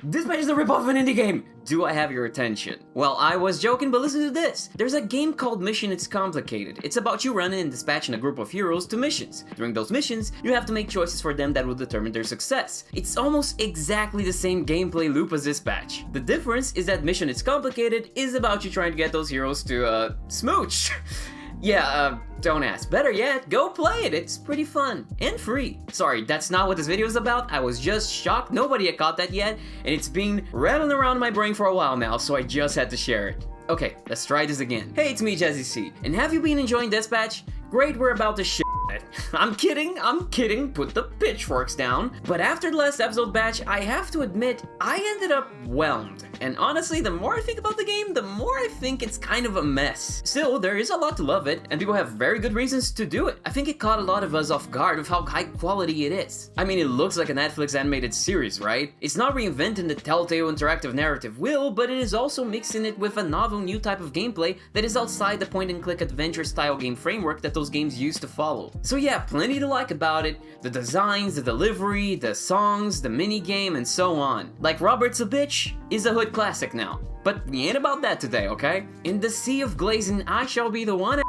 This match is a ripoff of an indie game! Do I have your attention? Well, I was joking, but listen to this. There's a game called Mission It's Complicated. It's about you running and dispatching a group of heroes to missions. During those missions, you have to make choices for them that will determine their success. It's almost exactly the same gameplay loop as Dispatch. The difference is that Mission It's Complicated is about you trying to get those heroes to, smooch. Yeah, don't ask. Better yet, go play it. It's pretty fun and free. Sorry, that's not what this video is about. I was just shocked nobody had caught that yet, and it's been rattling around in my brain for a while now, so I just had to share it. Okay, let's try this again. Hey, it's me, Jesse C. And have you been enjoying Dispatch? Great, we're about to shit it. I'm kidding, put the pitchforks down. But after the last episode batch, I have to admit, I ended up whelmed. And honestly, the more I think about the game, the more I think it's kind of a mess. Still, there is a lot to love it, and people have very good reasons to do it. I think it caught a lot of us off guard with how high quality it is. I mean, it looks like a Netflix animated series, right? It's not reinventing the Telltale interactive narrative wheel, but it is also mixing it with a novel new type of gameplay that is outside the point-and-click adventure style game framework that those games used to follow. So yeah, plenty to like about it. The designs, the delivery, the songs, the minigame, and so on. Like Robert's a Bitch is a hood classic now. But we ain't about that today, okay? In the sea of glazing, I shall be the one.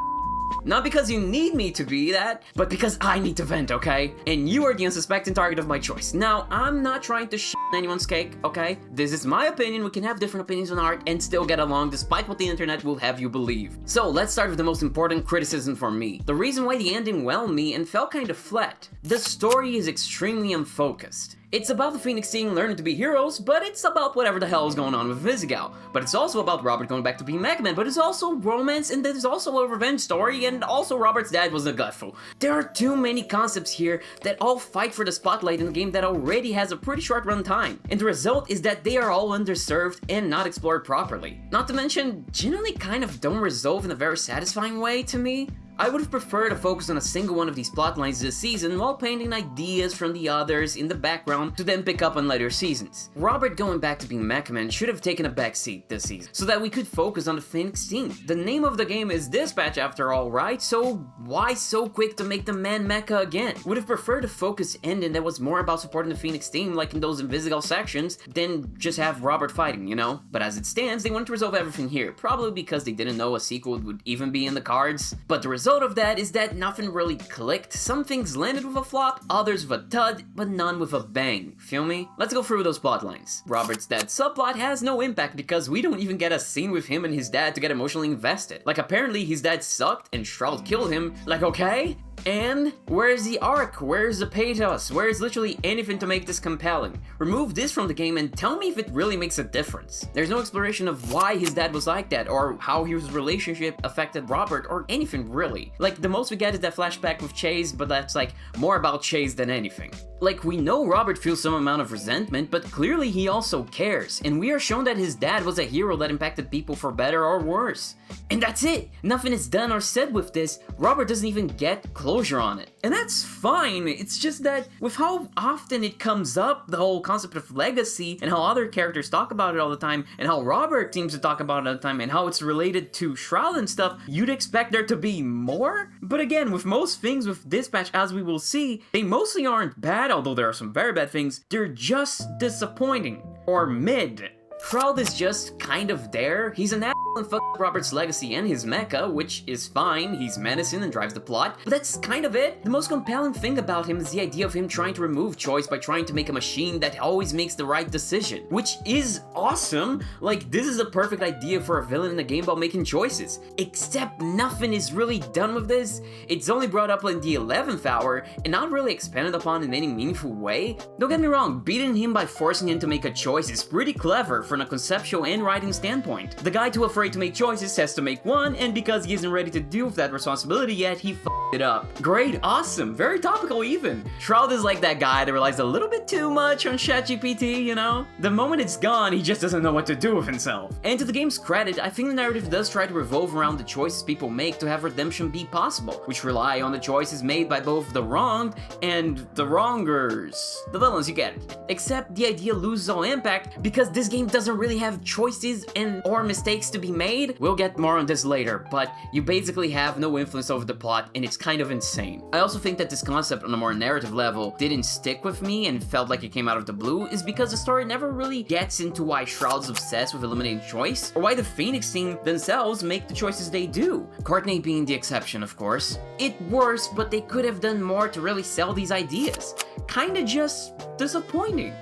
Not because you need me to be that, but because I need to vent, okay? And you are the unsuspecting target of my choice. Now, I'm not trying to shit on anyone's cake, okay? This is my opinion. We can have different opinions on art and still get along despite what the internet will have you believe. So let's start with the most important criticism for me. The reason why the ending whelmed me and felt kind of flat. The story is extremely unfocused. It's about the Phoenix team learning to be heroes, but it's about whatever the hell is going on with Invisigal. But it's also about Robert going back to being Mega Man, but it's also romance, and there's also a revenge story, and also Robert's dad was a gutful. There are too many concepts here that all fight for the spotlight in a game that already has a pretty short run time. And the result is that they are all underserved and not explored properly. Not to mention, generally kind of don't resolve in a very satisfying way to me. I would have preferred to focus on a single one of these plotlines this season while painting ideas from the others in the background to then pick up on later seasons. Robert going back to being Mega Man should have taken a backseat this season so that we could focus on the Phoenix team. The name of the game is Dispatch after all, right? So why so quick to make the man mecha again? Would have preferred a focused ending that was more about supporting the Phoenix team like in those Invisigal sections than just have Robert fighting, you know? But as it stands, they wanted to resolve everything here, probably because they didn't know a sequel would even be in the cards. But the result of that is that nothing really clicked. Some things landed with a flop, others with a thud, but none with a bang. Feel me? Let's go through those plot lines. Robert's dad subplot has no impact because we don't even get a scene with him and his dad to get emotionally invested. Like apparently his dad sucked and Shroud killed him. Like okay? And where's the arc? Where's the pathos? Where's literally anything to make this compelling? Remove this from the game and tell me if it really makes a difference. There's no exploration of why his dad was like that or how his relationship affected Robert or anything really. Like the most we get is that flashback with Chase, but that's like more about Chase than anything. Like we know Robert feels some amount of resentment, but clearly he also cares, and we are shown that his dad was a hero that impacted people for better or worse. And that's it! Nothing is done or said with this. Robert doesn't even get closure on it. And that's fine, it's just that with how often it comes up, the whole concept of legacy, and how other characters talk about it all the time, and how Robert seems to talk about it all the time, and how it's related to Shroud and stuff, you'd expect there to be more? But again, with most things with Dispatch, as we will see, they mostly aren't bad, although there are some very bad things, they're just disappointing. Or mid. Shroud is just kind of there. He's an asshole and fuck Robert's legacy and his mecha, which is fine. He's menacing and drives the plot, but that's kind of it. The most compelling thing about him is the idea of him trying to remove choice by trying to make a machine that always makes the right decision, which is awesome. Like, this is a perfect idea for a villain in a game about making choices. Except nothing is really done with this. It's only brought up in the 11th hour and not really expanded upon in any meaningful way. Don't get me wrong, beating him by forcing him to make a choice is pretty clever from a conceptual and writing standpoint. The guy too afraid to make choices has to make one, and because he isn't ready to deal with that responsibility yet, he f***ed it up. Great, awesome, very topical even. Shroud is like that guy that relies a little bit too much on ChatGPT, you know? The moment it's gone, he just doesn't know what to do with himself. And to the game's credit, I think the narrative does try to revolve around the choices people make to have redemption be possible, which rely on the choices made by both the wronged and the wrongers. The villains, you get it. Except the idea loses all impact because this game doesn't really have choices and or mistakes to be made. We'll get more on this later, but you basically have no influence over the plot, and it's kind of insane. I also think that this concept on a more narrative level didn't stick with me and felt like it came out of the blue is because the story never really gets into why Shroud's obsessed with eliminating choice, or why the Phoenix team themselves make the choices they do. Courtney being the exception, of course. It works, but they could have done more to really sell these ideas. Kinda just disappointing.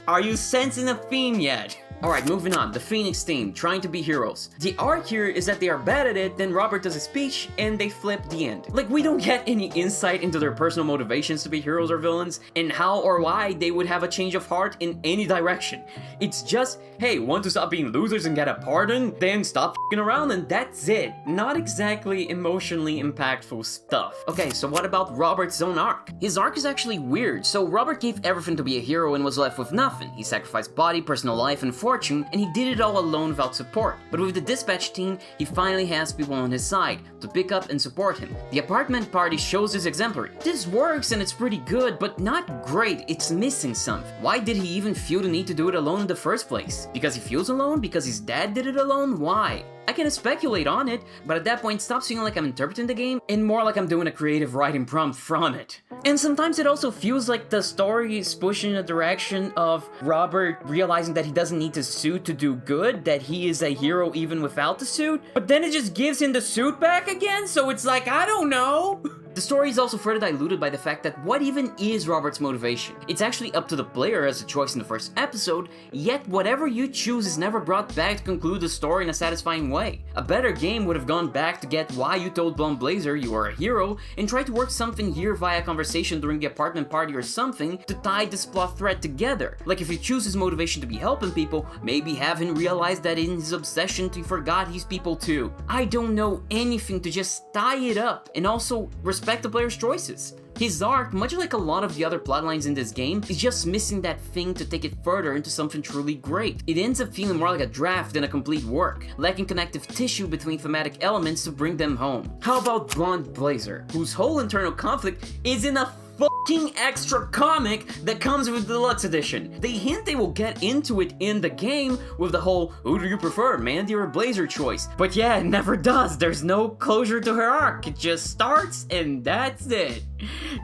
Are you sensing a theme yet? Alright, moving on. The Phoenix team, trying to be heroes. The arc here is that they are bad at it, then Robert does a speech, and they flip the end. Like, we don't get any insight into their personal motivations to be heroes or villains, and how or why they would have a change of heart in any direction. It's just, hey, want to stop being losers and get a pardon? Then stop f***ing around and that's it. Not exactly emotionally impactful stuff. Okay, so what about Robert's own arc? His arc is actually weird. So Robert gave everything to be a hero and was left with nothing. He sacrificed body, personal life, and fortune, and he did it all alone without support. But with the dispatch team, he finally has people on his side to pick up and support him. The apartment party shows his exemplary. This works and it's pretty good, but not great. It's missing something. Why did he even feel the need to do it alone in the first place? Because he feels alone? Because his dad did it alone? Why? I can speculate on it, but at that point stop feeling like I'm interpreting the game and more like I'm doing a creative writing prompt from it. And sometimes it also feels like the story is pushing in a direction of Robert realizing that he doesn't need the suit to do good, that he is a hero even without the suit, but then it just gives him the suit back again, so it's like, I don't know. The story is also further diluted by the fact that what even is Robert's motivation? It's actually up to the player as a choice in the first episode, yet whatever you choose is never brought back to conclude the story in a satisfying way. A better game would have gone back to get why you told Blonde Blazer you are a hero and try to work something here via conversation during the apartment party or something to tie this plot thread together. Like if you choose his motivation to be helping people, maybe have him realize that in his obsession he forgot he's people too. I don't know anything to just tie it up and also respect the player's choices. His arc, much like a lot of the other plotlines in this game, is just missing that thing to take it further into something truly great. It ends up feeling more like a draft than a complete work, lacking connective tissue between thematic elements to bring them home. How about Blonde Blazer, whose whole internal conflict is in a fucking extra comic that comes with the deluxe edition. They hint they will get into it in the game with the whole who do you prefer, Mandy or Blazer choice, but yeah, it never does. There's no closure to her arc. It just starts and that's it.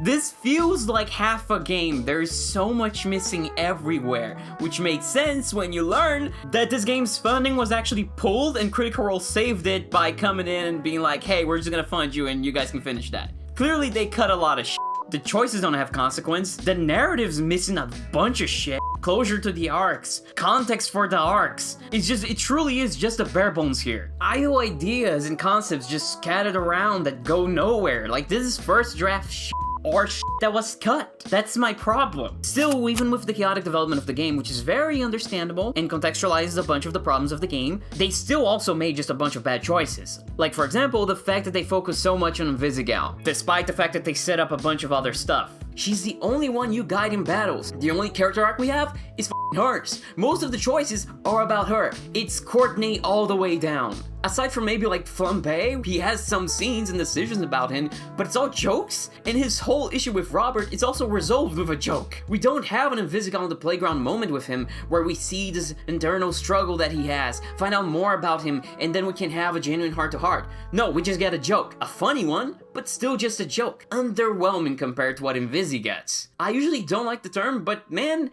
This feels like half a game. There's so much missing everywhere, which makes sense when you learn that this game's funding was actually pulled and Critical Role saved it by coming in and being like, hey, we're just gonna fund you and you guys can finish that. Clearly they cut a lot of shit. The choices don't have consequence. The narrative's missing a bunch of shit. Closure to the arcs. Context for the arcs. It truly is just a bare bones here. IO ideas and concepts just scattered around that go nowhere. Like this is first draft shit. Or shit that was cut. That's my problem. Still, even with the chaotic development of the game, which is very understandable and contextualizes a bunch of the problems of the game, they still also made just a bunch of bad choices. Like for example, the fact that they focus so much on Invisigal, despite the fact that they set up a bunch of other stuff. She's the only one you guide in battles. The only character arc we have is hers. Most of the choices are about her. It's Courtney all the way down. Aside from maybe like Flambe, he has some scenes and decisions about him, but it's all jokes, and his whole issue with Robert is also resolved with a joke. We don't have an Invisigal on the playground moment with him, where we see this internal struggle that he has, find out more about him, and then we can have a genuine heart-to-heart. No, we just get a joke. A funny one, but still just a joke. Underwhelming compared to what Invisi gets. I usually don't like the term, but man,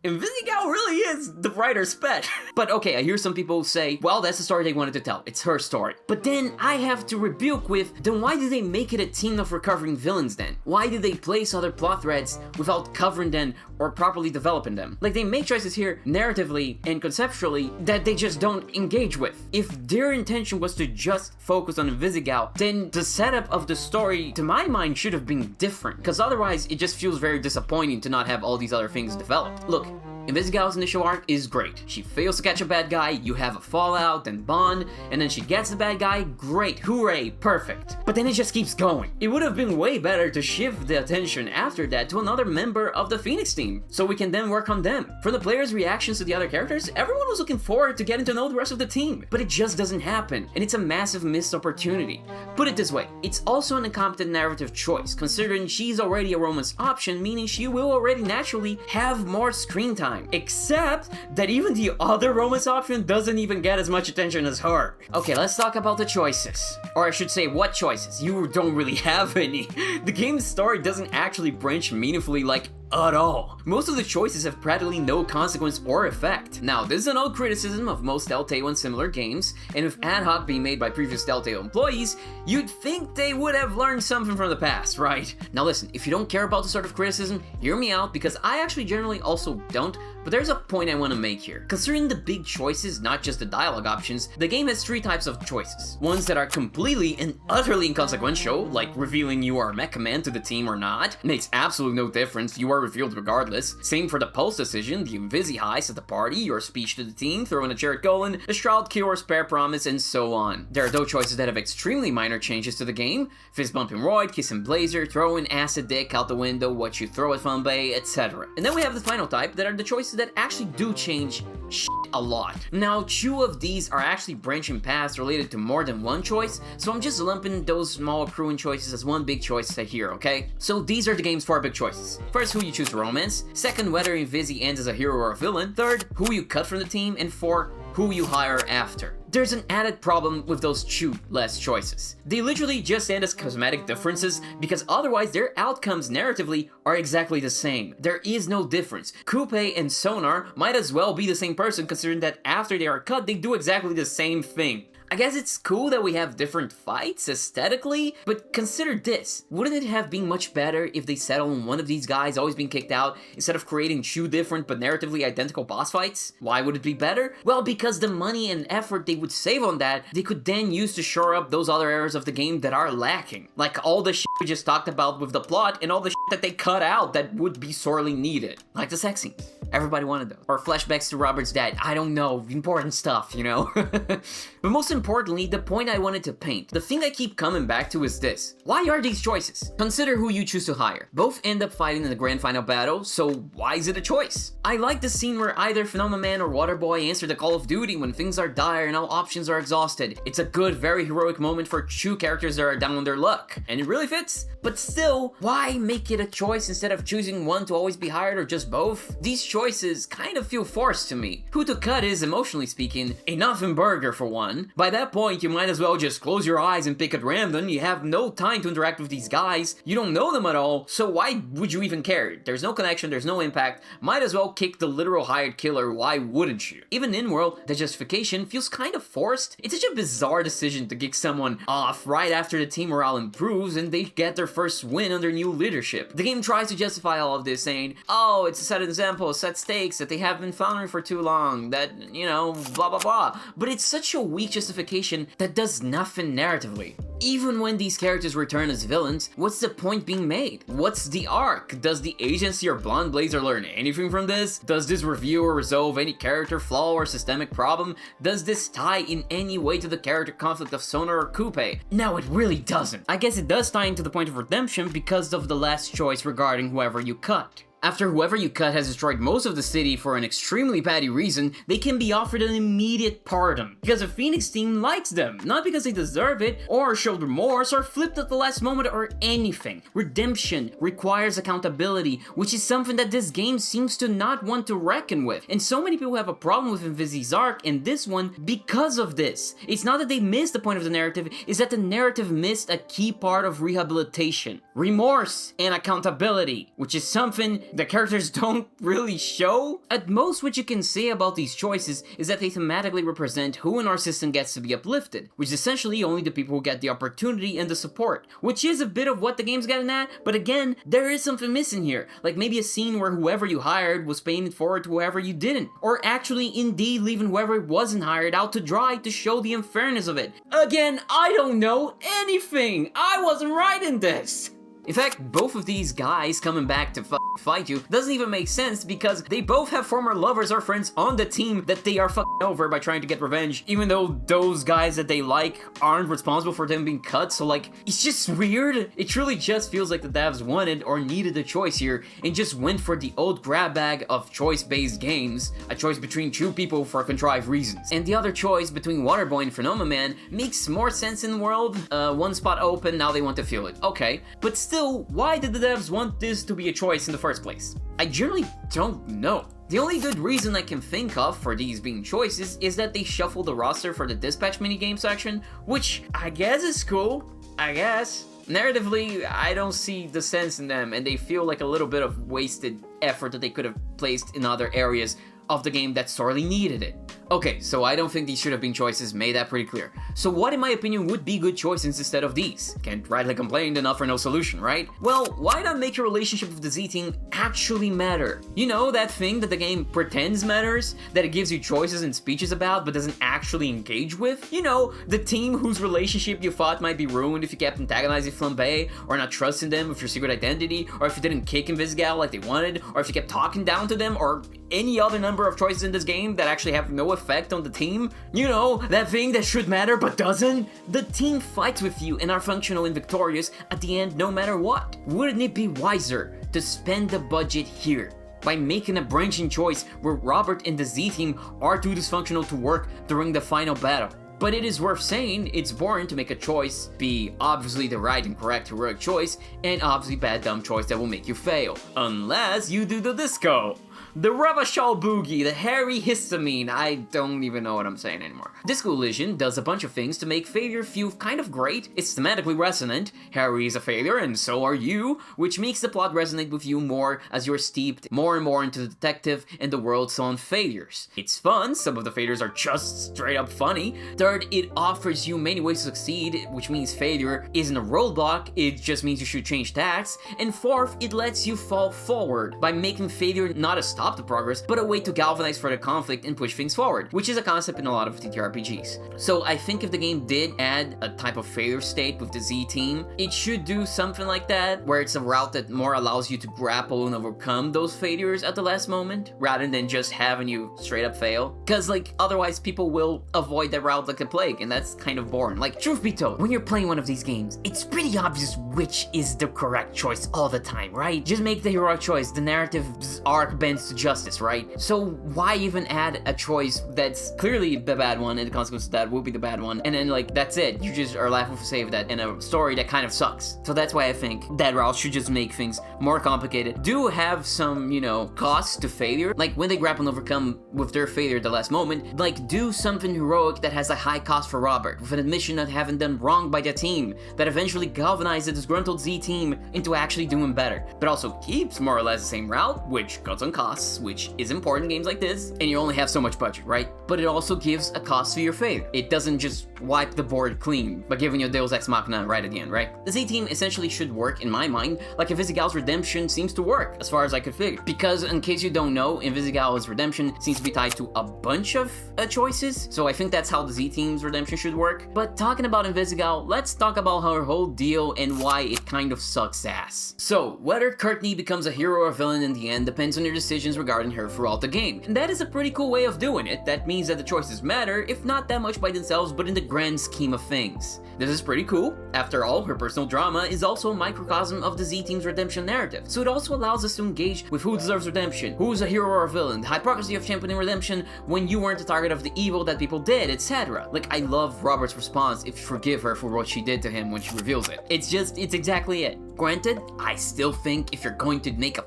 Invisigal really is the writer's pet. But okay, I hear some people say, well, that's the story they wanted to tell. It's her story. But then I have to rebuke with, then why did they make it a team of recovering villains then? Why did they place other plot threads without covering them or properly developing them? Like, they make choices here narratively and conceptually that they just don't engage with. If their intention was to just focus on Invisigal, then the setup of the story, to my mind, should have been different. Because otherwise, it just feels very disappointing to not have all these other things developed. Look, Invisigal's initial arc is great. She fails to catch a bad guy, you have a fallout, then bond, and then she gets the bad guy, great, hooray, perfect. But then it just keeps going. It would have been way better to shift the attention after that to another member of the Phoenix team, so we can then work on them. From the players' reactions to the other characters, everyone was looking forward to getting to know the rest of the team, but it just doesn't happen, and it's a massive missed opportunity. Put it this way, it's also an incompetent narrative choice, considering she's already a romance option, meaning she will already naturally have more screen time. time. Except that even the other romance option doesn't even get as much attention as her. Okay, let's talk about the choices. Or I should say, what choices? You don't really have any. The game's story doesn't actually branch meaningfully like at all. Most of the choices have practically no consequence or effect. Now, this is an old criticism of most Telltale and similar games, and with ad hoc being made by previous Telltale employees, you'd think they would have learned something from the past, right? Now listen, if you don't care about this sort of criticism, hear me out, because I actually generally also don't, but there's a point I want to make here. Considering the big choices, not just the dialogue options, the game has three types of choices. Ones that are completely and utterly inconsequential, like revealing you are a mech command to the team or not, makes absolutely no difference, you are revealed regardless. Same for the post decision, the Invisi heist at the party, your speech to the team, throwing a chair at Golan, the Shroud kill or spare promise, and so on. There are those choices that have extremely minor changes to the game, fist bumping Royd, kissing Blazer, throwing acid dick out the window, what you throw at Fanbei, etc. And then we have the final type that are the choices that actually do change shit a lot. Now, two of these are actually branching paths related to more than one choice, so I'm just lumping those small accruing choices as one big choice here, okay? So these are the game's four big choices. First, who you choose to romance. Second, whether Invisi ends as a hero or a villain. Third, who you cut from the team. And four, who you hire after. There's an added problem with those two last choices. They literally just end as cosmetic differences because otherwise their outcomes narratively are exactly the same. There is no difference. Coupe and Sonar might as well be the same person considering that after they are cut, they do exactly the same thing. I guess it's cool that we have different fights aesthetically, but consider this. Wouldn't it have been much better if they settled on one of these guys always being kicked out instead of creating two different but narratively identical boss fights? Why would it be better? Well, because the money and effort they would save on that, they could then use to shore up those other areas of the game that are lacking. Like all the shit we just talked about with the plot and all the shit that they cut out that would be sorely needed. Like the sex scenes. Everybody wanted those. Or flashbacks to Robert's dad. I don't know. Important stuff, you know? But most importantly, the point I wanted to paint, the thing I keep coming back to is this. Why are these choices? Consider who you choose to hire. Both end up fighting in the grand final battle, so why is it a choice? I like the scene where either Phenomenon or Waterboy answer the call of duty when things are dire and all options are exhausted. It's a good, very heroic moment for two characters that are down on their luck. And it really fits. But still, why make it a choice instead of choosing one to always be hired or just both? These choices kind of feel forced to me. Who to cut is, emotionally speaking, a nothing burger for one. By that point, you might as well just close your eyes and pick at random. You have no time to interact with these guys. You don't know them at all, so why would you even care? There's no connection, there's no impact. Might as well kick the literal hired killer, why wouldn't you? Even in-world, the justification feels kind of forced. It's such a bizarre decision to kick someone off right after the team morale improves and they get their first win under new leadership. The game tries to justify all of this saying, oh, it's a set example, set stakes, that they have been foundering for too long, that, you know, blah blah blah. But it's such a weak justification that does nothing narratively. Even when these characters return as villains, what's the point being made? What's the arc? Does the agency or Blonde Blazer learn anything from this? Does this review or resolve any character flaw or systemic problem? Does this tie in any way to the character conflict of Sonar or Coupe? No, it really doesn't. I guess it does tie into the point of redemption because of the last choice regarding whoever you cut. After whoever you cut has destroyed most of the city for an extremely petty reason, they can be offered an immediate pardon. Because the Phoenix team likes them, not because they deserve it, or showed remorse, or flipped at the last moment, or anything. Redemption requires accountability, which is something that this game seems to not want to reckon with. And so many people have a problem with Invisi's arc and this one because of this. It's not that they missed the point of the narrative, it's that the narrative missed a key part of rehabilitation. Remorse and accountability, which is something the characters don't really show. At most, what you can say about these choices is that they thematically represent who in our system gets to be uplifted, which is essentially only the people who get the opportunity and the support, which is a bit of what the game's getting at, but again, there is something missing here, like maybe a scene where whoever you hired was paying it forward to whoever you didn't, or actually indeed leaving whoever wasn't hired out to dry to show the unfairness of it. Again, I don't know anything! I wasn't writing this! In fact, both of these guys coming back to fight you doesn't even make sense because they both have former lovers or friends on the team that they are over by trying to get revenge, even though those guys that they like aren't responsible for them being cut, so like, it's just weird. It truly just feels like the devs wanted or needed a choice here and just went for the old grab bag of choice-based games, a choice between two people for contrived reasons. And the other choice between Waterboy and Phenomenon makes more sense in the world. One spot open, now they want to fill it. Okay, but still, why did the devs want this to be a choice in the first place? I generally don't know. The only good reason I can think of for these being choices is that they shuffled the roster for the dispatch minigame section, which I guess is cool, I guess. Narratively, I don't see the sense in them, and they feel like a little bit of wasted effort that they could have placed in other areas of the game that sorely needed it. Okay, so I don't think these should have been choices, made that pretty clear. So what in my opinion would be good choices instead of these? Can't rightly complain and offer no solution, right? Well, why not make your relationship with the Z team actually matter? You know, that thing that the game pretends matters, that it gives you choices and speeches about but doesn't actually engage with? You know, the team whose relationship you thought might be ruined if you kept antagonizing Flambe, or not trusting them with your secret identity, or if you didn't kick Invisigal like they wanted, or if you kept talking down to them, or any other number of choices in this game that actually have no effect on the team. You know, that thing that should matter but doesn't? The team fights with you and are functional and victorious at the end no matter what. Wouldn't it be wiser to spend the budget here by making a branching choice where Robert and the Z team are too dysfunctional to work during the final battle? But it is worth saying, it's boring to make a choice be obviously the right and correct heroic choice, and obviously bad dumb choice that will make you fail. Unless you do the disco. The Ravachol Boogie, the hairy histamine, I don't even know what I'm saying anymore. Disco Illusion does a bunch of things to make failure feel kind of great. It's thematically resonant. Harry is a failure and so are you, which makes the plot resonate with you more as you're steeped more and more into the detective and the world's own failures. It's fun, some of the failures are just straight up funny. Third, it offers you many ways to succeed, which means failure isn't a roadblock, it just means you should change tacks. And fourth, it lets you fall forward by making failure not a stop to progress, but a way to galvanize further conflict and push things forward, which is a concept in a lot of TTRPGs. So I think if the game did add a type of failure state with the Z team, it should do something like that, where it's a route that more allows you to grapple and overcome those failures at the last moment, rather than just having you straight up fail. Cause like, otherwise people will avoid that route like the plague, and that's kind of boring. Like, truth be told, when you're playing one of these games, it's pretty obvious which is the correct choice all the time, right? Just make the heroic choice, the narrative's arc bends to justice, right? So why even add a choice that's clearly the bad one, and the consequence of that will be the bad one, and then like, that's it. You just are left with a save that in a story that kind of sucks. So that's why I think that route should just make things more complicated. Do have some, you know, costs to failure, like when they grapple and overcome with their failure at the last moment, like do something heroic that has a high cost for Robert, with an admission of having done wrong by the team, that eventually galvanizes the disgruntled Z team into actually doing better, but also keeps more or less the same route, which cuts on costs, which is important in games like this, and you only have so much budget, right? But it also gives a cost for your failure. It doesn't just wipe the board clean by giving you a Deus Ex Machina right at the end, right? The Z team essentially should work, in my mind, like Invisigal's redemption seems to work, as far as I could figure. Because, in case you don't know, Invisigal's redemption seems to be tied to a bunch of choices, so I think that's how the Z team's redemption should work. But talking about Invisigal, let's talk about her whole deal and why it kind of sucks ass. So, whether Courtney becomes a hero or villain in the end depends on your decisions regarding her throughout the game. And that is a pretty cool way of doing it. That means that the choices matter, if not that much by themselves, but in the grand scheme of things. This is pretty cool. After all, her personal drama is also a microcosm of the Z team's redemption narrative. So it also allows us to engage with who deserves redemption, who's a hero or a villain, the hypocrisy of championing redemption when you weren't the target of the evil that people did, etc. Like, I love Robert's response if you forgive her for what she did to him when she reveals it. It's exactly it. Granted, I still think if you're going to make a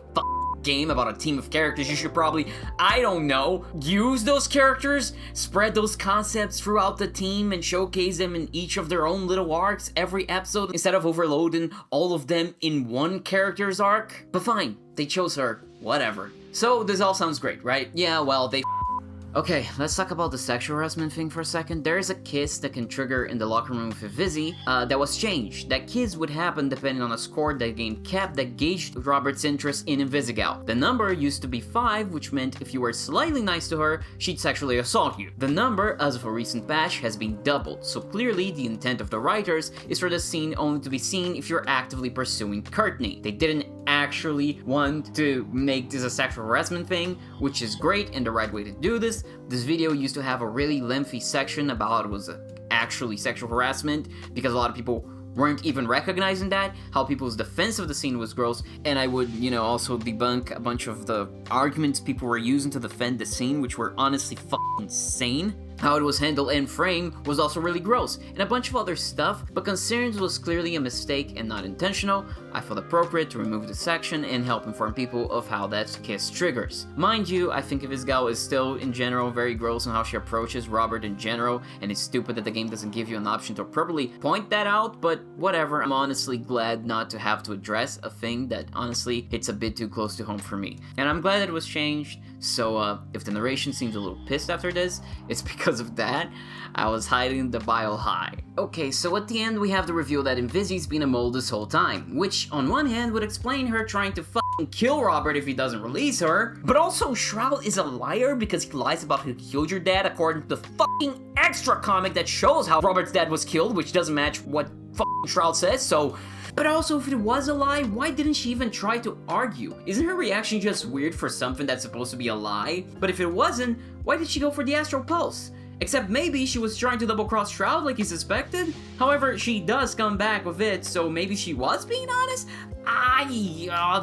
game about a team of characters, you should probably, I don't know, use those characters, spread those concepts throughout the team, and showcase them in each of their own little arcs every episode, instead of overloading all of them in one character's arc. But fine, they chose her, whatever. So this all sounds great, right? Yeah, well, they Okay, let's talk about the sexual harassment thing for a second. There is a kiss that can trigger in the locker room with Visi that was changed. That kiss would happen depending on a score that game kept that gauged Robert's interest in Invisigal. The number used to be 5, which meant if you were slightly nice to her, she'd sexually assault you. The number, as of a recent patch, has been doubled, so clearly the intent of the writers is for the scene only to be seen if you're actively pursuing Courtney. They didn't actually want to make this a sexual harassment thing, which is great and the right way to do this. This video used to have a really lengthy section about how it was actually sexual harassment, because a lot of people weren't even recognizing that, how people's defense of the scene was gross, and I would, also debunk a bunch of the arguments people were using to defend the scene, which were honestly fucking insane. How it was handled in frame was also really gross, and a bunch of other stuff, but considering it was clearly a mistake and not intentional, I felt appropriate to remove the section and help inform people of how that kiss triggers. Mind you, I think Invisigal is still, in general, very gross on how she approaches Robert in general, and it's stupid that the game doesn't give you an option to properly point that out, but whatever, I'm honestly glad not to have to address a thing that honestly hits a bit too close to home for me. And I'm glad that it was changed, so if the narration seems a little pissed after this, it's because of that. I was hiding the bile high. Okay, so at the end we have the reveal that Invisi's been a mole this whole time, which on one hand would explain her trying to fucking kill Robert if he doesn't release her, but also Shroud is a liar because he lies about who killed your dad according to the fucking extra comic that shows how Robert's dad was killed, which doesn't match what fucking Shroud says, so... But also, if it was a lie, why didn't she even try to argue? Isn't her reaction just weird for something that's supposed to be a lie? But if it wasn't, why did she go for the Astral Pulse? Except maybe she was trying to double-cross Shroud like he suspected? However, she does come back with it, so maybe she was being honest?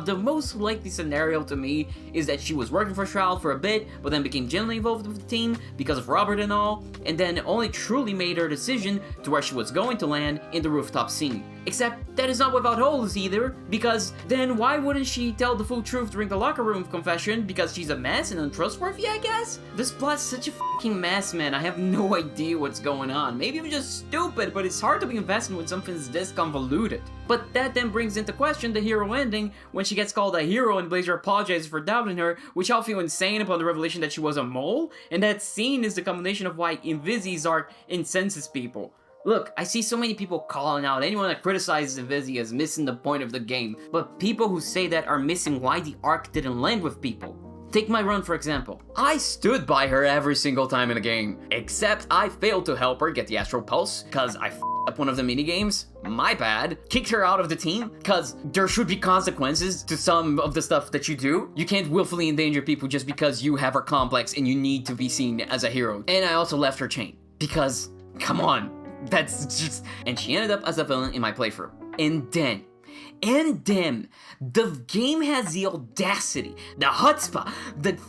The most likely scenario to me is that she was working for Shroud for a bit, but then became genuinely involved with the team because of Robert and all, and then only truly made her decision to where she was going to land in the rooftop scene. Except that is not without holes either, because then why wouldn't she tell the full truth during the locker room confession? Because she's a mess and untrustworthy, I guess? This plot's such a fucking mess, man. I have no idea what's going on. Maybe I'm just stupid, but it's hard to be invested when something's this convoluted. But that then brings into question the hero ending, when she gets called a hero and Blazer apologizes for doubting her, which I'll feel insane upon the revelation that she was a mole, and that scene is the combination of why Invisi's arc incenses people. Look, I see so many people calling out anyone that criticizes Invisi as missing the point of the game, but people who say that are missing why the arc didn't land with people. Take my run for example. I stood by her every single time in the game, except I failed to help her get the Astral Pulse, cause I f***ed up one of the minigames. My bad. Kicked her out of the team, cause there should be consequences to some of the stuff that you do. You can't willfully endanger people just because you have her complex and you need to be seen as a hero. And I also left her chain, because, come on. That's just... And she ended up as a villain in my playthrough. And then, the game has the audacity, the chutzpah, the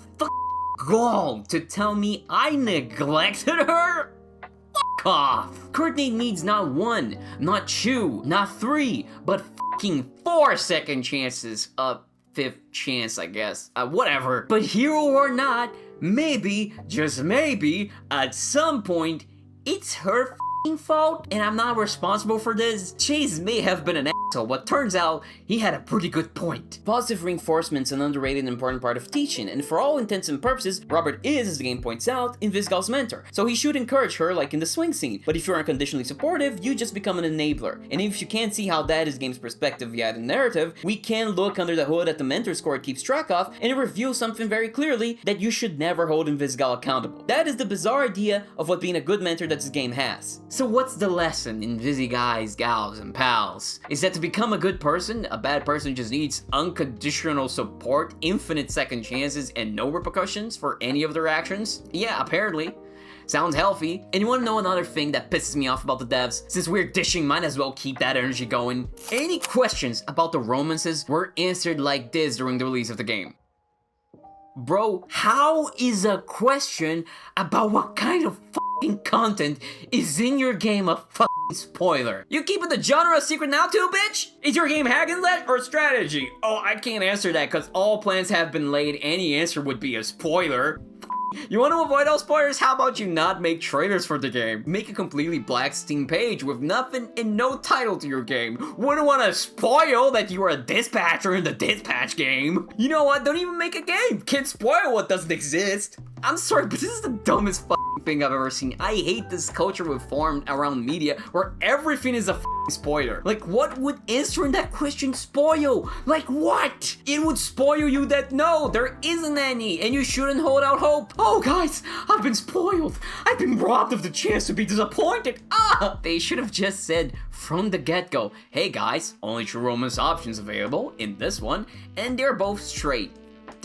gall to tell me I neglected her? Fuck off! Courtney needs not 1, not 2, not 3, but fucking 4 second chances. 5th chance, I guess. Whatever. But hero or not, maybe, just maybe, at some point, it's her fault, and I'm not responsible for this. Chase may have been an asshole, but turns out he had a pretty good point. Positive reinforcement's an underrated and important part of teaching, and for all intents and purposes, Robert is, as the game points out, Invisigal's mentor, so he should encourage her like in the swing scene. But if you're unconditionally supportive, you just become an enabler. And if you can't see how that is the game's perspective via the narrative, we can look under the hood at the mentor score it keeps track of, and it reveals something very clearly, that you should never hold Invisigal accountable. That is the bizarre idea of what being a good mentor that this game has. So what's the lesson, Invisi guys, gals, and pals? Is that to become a good person, a bad person just needs unconditional support, infinite second chances, and no repercussions for any of their actions? Yeah, apparently. Sounds healthy. And you wanna know another thing that pisses me off about the devs? Since we're dishing, might as well keep that energy going. Any questions about the romances were answered like this during the release of the game. Bro, how is a question about what kind of fucking content is in your game a fucking spoiler? You keeping the genre a secret now too, bitch? Is your game hack and slash or strategy? Oh, I can't answer that because all plans have been laid. Any answer would be a spoiler. You want to avoid all spoilers? How about you not make trailers for the game? Make a completely black Steam page with nothing and no title to your game. Wouldn't want to spoil that you are a dispatcher in the dispatch game. You know what? Don't even make a game. Can't spoil what doesn't exist. I'm sorry, but this is the dumbest fucking thing I've ever seen. I hate this culture we've formed around media where everything is a fucking spoiler. Like, what would answering that question spoil? Like, what? It would spoil you that no, there isn't any, and you shouldn't hold out hope. Oh, guys, I've been spoiled. I've been robbed of the chance to be disappointed. They should have just said from the get-go, hey guys, only true romance options available in this one, and they're both straight.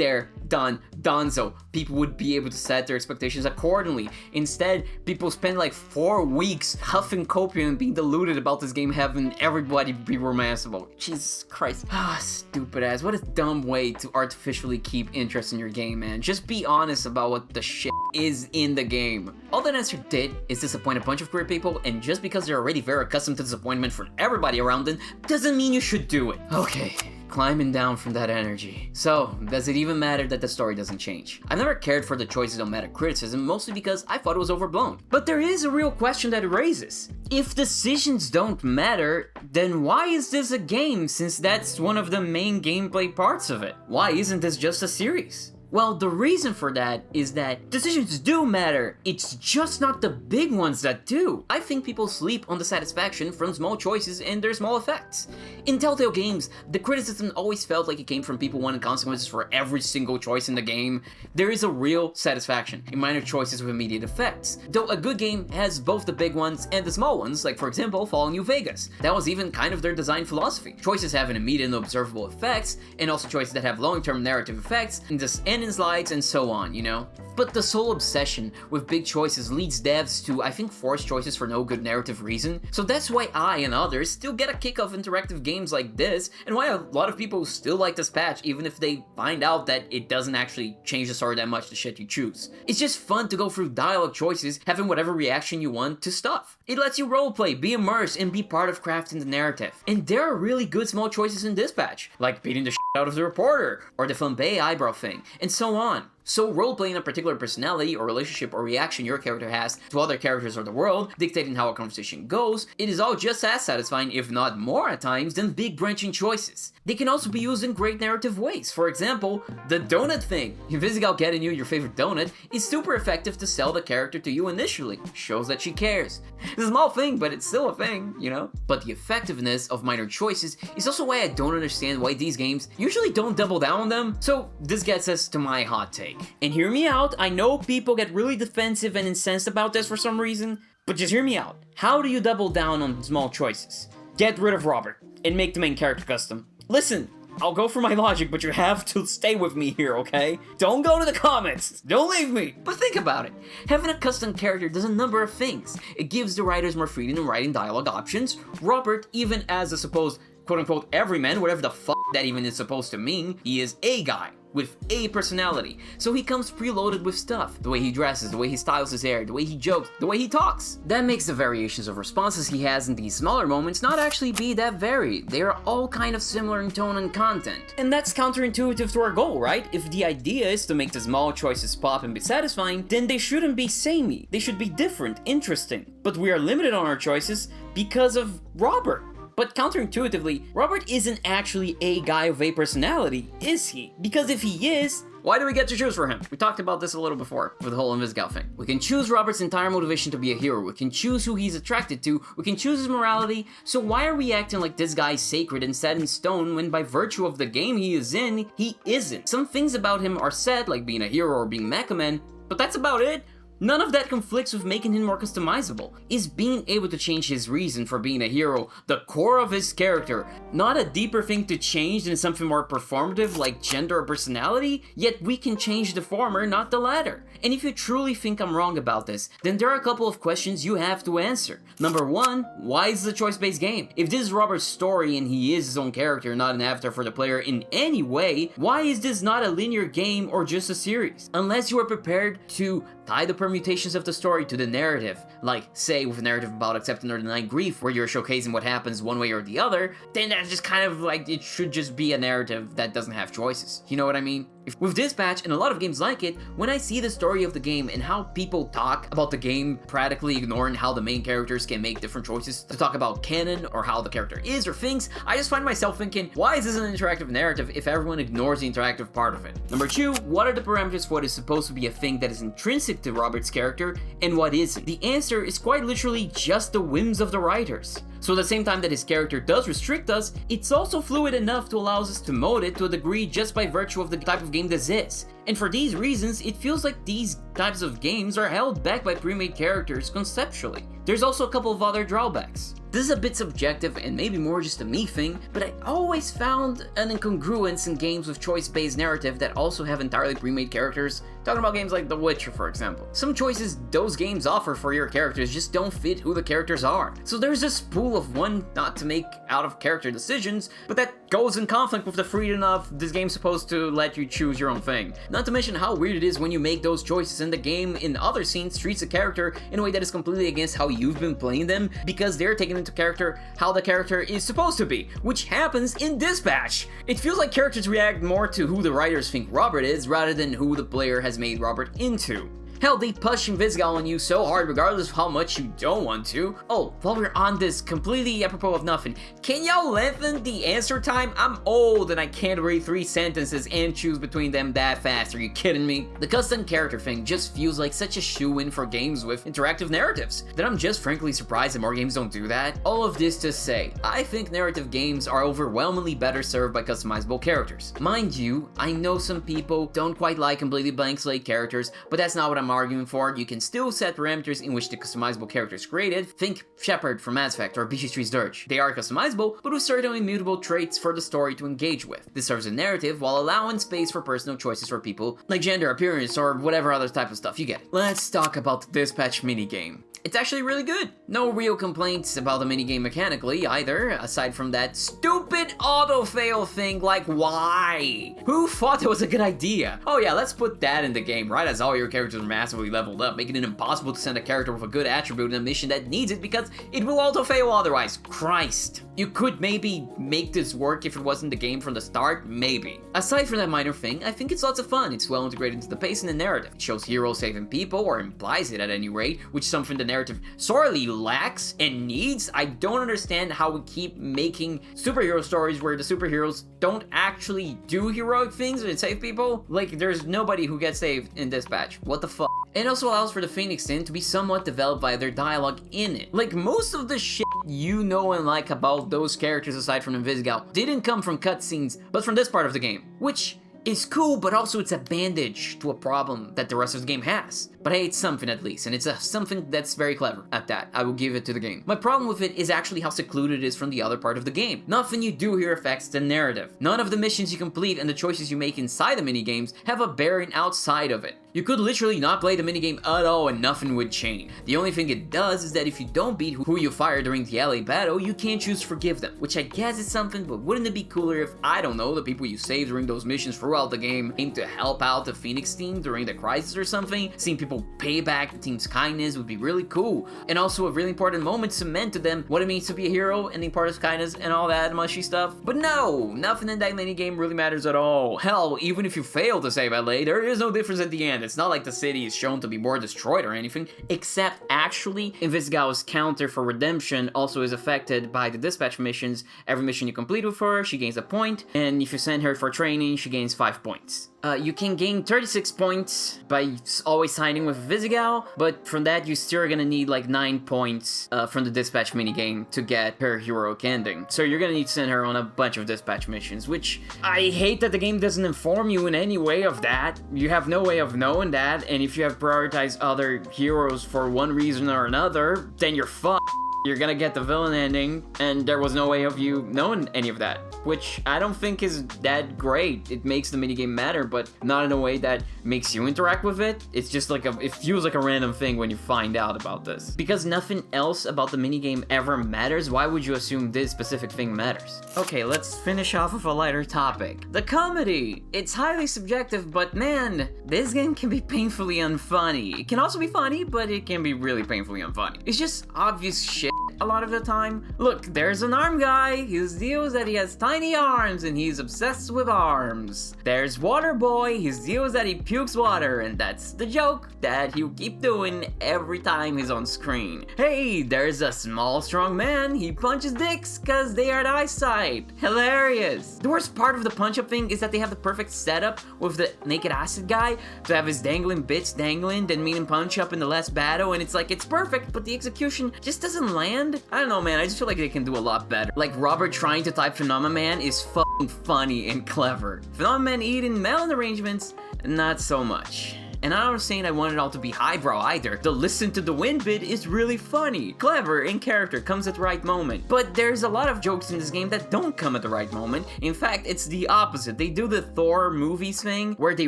there, done, donezo. People would be able to set their expectations accordingly. Instead, people spend like 4 weeks huffing copium and being deluded about this game having everybody be romanceable. Jesus Christ. Ah, stupid ass. What a dumb way to artificially keep interest in your game, man. Just be honest about what the shit is in the game. All that answer did is disappoint a bunch of queer people, and just because they're already very accustomed to disappointment from everybody around them, doesn't mean you should do it. Okay. Climbing down from that energy. So, does it even matter that the story doesn't change? I've never cared for the choices on meta criticism, mostly because I thought it was overblown. But there is a real question that it raises. If decisions don't matter, then why is this a game, since that's one of the main gameplay parts of it? Why isn't this just a series? Well, the reason for that is that decisions do matter, it's just not the big ones that do. I think people sleep on the satisfaction from small choices and their small effects. In Telltale games, the criticism always felt like it came from people wanting consequences for every single choice in the game. There is a real satisfaction in minor choices with immediate effects, though a good game has both the big ones and the small ones, like for example, Fallout New Vegas. That was even kind of their design philosophy. Choices have an immediate and observable effects, and also choices that have long-term narrative effects, and in slides and so on, you know? But the sole obsession with big choices leads devs to, I think, force choices for no good narrative reason. So that's why I and others still get a kick of interactive games like this, and why a lot of people still like this patch even if they find out that it doesn't actually change the story that much, the shit you choose. It's just fun to go through dialogue choices, having whatever reaction you want to stuff. It lets you roleplay, be immersed, and be part of crafting the narrative. And there are really good small choices in this patch, like beating the shit out of the reporter, or the flambe eyebrow thing, and so on. So roleplaying a particular personality or relationship or reaction your character has to other characters or the world, dictating how a conversation goes, it is all just as satisfying, if not more at times, than big branching choices. They can also be used in great narrative ways. For example, the donut thing. Invisigal getting you your favorite donut is super effective to sell the character to you initially. Shows that she cares. It's a small thing, but it's still a thing, you know? But the effectiveness of minor choices is also why I don't understand why these games usually don't double down on them. So this gets us to my hot take. And hear me out, I know people get really defensive and incensed about this for some reason, but just hear me out. How do you double down on small choices? Get rid of Robert and make the main character custom. Listen, I'll go for my logic, but you have to stay with me here, okay? Don't go to the comments! Don't leave me! But think about it. Having a custom character does a number of things. It gives the writers more freedom in writing dialogue options. Robert, even as a supposed quote-unquote everyman, whatever the fuck that even is supposed to mean, he is a guy with a personality. So he comes preloaded with stuff. The way he dresses, the way he styles his hair, the way he jokes, the way he talks. That makes the variations of responses he has in these smaller moments not actually be that varied. They are all kind of similar in tone and content. And that's counterintuitive to our goal, right? If the idea is to make the small choices pop and be satisfying, then they shouldn't be samey. They should be different, interesting. But we are limited on our choices because of Robert. But counterintuitively, Robert isn't actually a guy with a personality, is he? Because if he is, why do we get to choose for him? We talked about this a little before with the whole Invisigal thing. We can choose Robert's entire motivation to be a hero. We can choose who he's attracted to. We can choose his morality. So why are we acting like this guy's sacred and set in stone when by virtue of the game he is in, he isn't? Some things about him are said, like being a hero or being Mecha Man, but that's about it. None of that conflicts with making him more customizable. Is being able to change his reason for being a hero the core of his character, not a deeper thing to change than something more performative like gender or personality? Yet we can change the former, not the latter. And if you truly think I'm wrong about this, then there are a couple of questions you have to answer. Number one, why is this a choice-based game? If this is Robert's story and he is his own character, not an avatar for the player in any way, why is this not a linear game or just a series? Unless you are prepared to tie the permutations of the story to the narrative, like, say, with a narrative about accepting or denying grief, where you're showcasing what happens one way or the other, then that's just kind of like, it should just be a narrative that doesn't have choices. You know what I mean? With this patch, and a lot of games like it, when I see the story of the game and how people talk about the game, practically ignoring how the main characters can make different choices to talk about canon or how the character is or thinks, I just find myself thinking, why is this an interactive narrative if everyone ignores the interactive part of it? Number two, what are the parameters for what is supposed to be a thing that is intrinsic to Robert's character and what isn't? The answer is quite literally just the whims of the writers. So at the same time that his character does restrict us, it's also fluid enough to allow us to mode it to a degree just by virtue of the type of game this is. And for these reasons, it feels like these types of games are held back by pre-made characters conceptually. There's also a couple of other drawbacks. This is a bit subjective and maybe more just a me thing, but I always found an incongruence in games with choice-based narrative that also have entirely pre-made characters. Talking about games like The Witcher, for example. Some choices those games offer for your characters just don't fit who the characters are. So there's this pool of one not to make out of character decisions, but that goes in conflict with the freedom of this game's supposed to let you choose your own thing. Not to mention how weird it is when you make those choices and the game in other scenes treats a character in a way that is completely against how you've been playing them because they're taking into character how the character is supposed to be, which happens in Dispatch. It feels like characters react more to who the writers think Robert is rather than who the player has made Robert into. Hell, they push Invisigal on you so hard regardless of how much you don't want to. Oh, while we're on this, completely apropos of nothing, can y'all lengthen the answer time? I'm old and I can't read 3 sentences and choose between them that fast, are you kidding me? The custom character thing just feels like such a shoe-in for games with interactive narratives that I'm just frankly surprised that more games don't do that. All of this to say, I think narrative games are overwhelmingly better served by customizable characters. Mind you, I know some people don't quite like completely blank slate characters, but that's not what I'm arguing for. You can still set parameters in which the customizable character is created. Think Shepard from Mass Effect or Beatrice's Dirge. They are customizable, but with certain immutable traits for the story to engage with. This serves a narrative while allowing space for personal choices for people, like gender, appearance, or whatever other type of stuff, you get it. Let's talk about the Dispatch minigame. It's actually really good. No real complaints about the minigame mechanically either, aside from that stupid auto-fail thing, like why? Who thought that was a good idea? Oh yeah, let's put that in the game, right as all your characters are massively leveled up, making it impossible to send a character with a good attribute in a mission that needs it because it will auto-fail otherwise. Christ. You could maybe make this work if it wasn't the game from the start, maybe. Aside from that minor thing, I think it's lots of fun. It's well integrated into the pace and the narrative. It shows heroes saving people, or implies it at any rate, which is something the narrative sorely lacks and needs. I don't understand how we keep making superhero stories where the superheroes don't actually do heroic things and save people. Like, there's nobody who gets saved in Dispatch. What the fuck? It also allows for the Phoenix Tin to be somewhat developed by their dialogue in it. Like, most of the shit you know and like about those characters aside from Invisigal didn't come from cutscenes, but from this part of the game, which is cool, but also it's a bandage to a problem that the rest of the game has. But hey, it's something at least, and it's something that's very clever at that. I will give it to the game. My problem with it is actually how secluded it is from the other part of the game. Nothing you do here affects the narrative. None of the missions you complete and the choices you make inside the minigames have a bearing outside of it. You could literally not play the minigame at all and nothing would change. The only thing it does is that if you don't beat who you fire during the LA battle, you can't choose to forgive them, which I guess is something, but wouldn't it be cooler if, I don't know, the people you saved during those missions throughout the game aim to help out the Phoenix team during the crisis or something? Seeing people pay back the team's kindness would be really cool, and also a really important moment to cement to them what it means to be a hero and the importance of kindness and all that mushy stuff. But no, nothing in that minigame really matters at all. Hell, even if you fail to save LA, there is no difference at the end. It's not like the city is shown to be more destroyed or anything, except actually Invisigal's counter for redemption also is affected by the Dispatch missions. Every mission you complete with her, she gains a point, and if you send her for training, she gains 5 points. You can gain 36 points by always signing with Invisigal, but from that you still are gonna need like 9 points from the Dispatch minigame to get her heroic ending. So you're gonna need to send her on a bunch of Dispatch missions, which I hate that the game doesn't inform you in any way of that. You have no way of knowing that, and if you have prioritized other heroes for one reason or another, then you're fucked. You're gonna get the villain ending, and there was no way of you knowing any of that, which I don't think is that great. It makes the minigame matter, but not in a way that makes you interact with it. It's just like it feels like a random thing when you find out about this. Because nothing else about the minigame ever matters, why would you assume this specific thing matters? Okay, let's finish off with a lighter topic. The comedy! It's highly subjective, but man, this game can be painfully unfunny. It can also be funny, but it can be really painfully unfunny. It's just obvious shit a lot of the time. Look, there's an arm guy. His deal is that he has tiny arms and he's obsessed with arms. There's Water Boy. His deal is that he pukes water, and that's the joke that he'll keep doing every time he's on screen. Hey, there's a small strong man. He punches dicks cause they are the eyesight. Hilarious. The worst part of the punch-up thing is that they have the perfect setup with the naked acid guy to have his dangling bits dangling, then meet him punch up in the last battle, and it's like, it's perfect, but the execution just doesn't land. I don't know, man, I just feel like they can do a lot better. Like, Robert trying to type Phenomenon is fucking funny and clever. Phenomenon eating melon arrangements, not so much. And I'm not saying I want it all to be highbrow either. The listen to the wind bit is really funny, clever, in character, comes at the right moment. But there's a lot of jokes in this game that don't come at the right moment. In fact, it's the opposite. They do the Thor movies thing, where they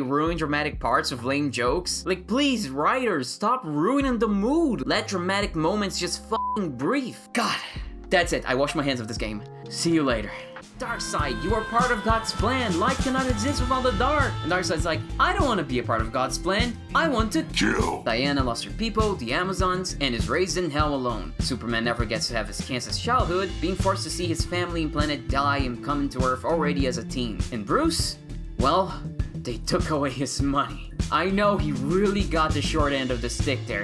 ruin dramatic parts with lame jokes. Like, please, writers, stop ruining the mood. Let dramatic moments just fucking breathe. God, that's it. I wash my hands of this game. See you later. Darkseid, you are part of God's plan. Light cannot exist without the dark. And Darkseid's like, I don't want to be a part of God's plan. I want to kill. Diana lost her people, the Amazons, and is raised in hell alone. Superman never gets to have his Kansas childhood, being forced to see his family and planet die and coming to Earth already as a teen. And Bruce? Well, they took away his money. I know he really got the short end of the stick there.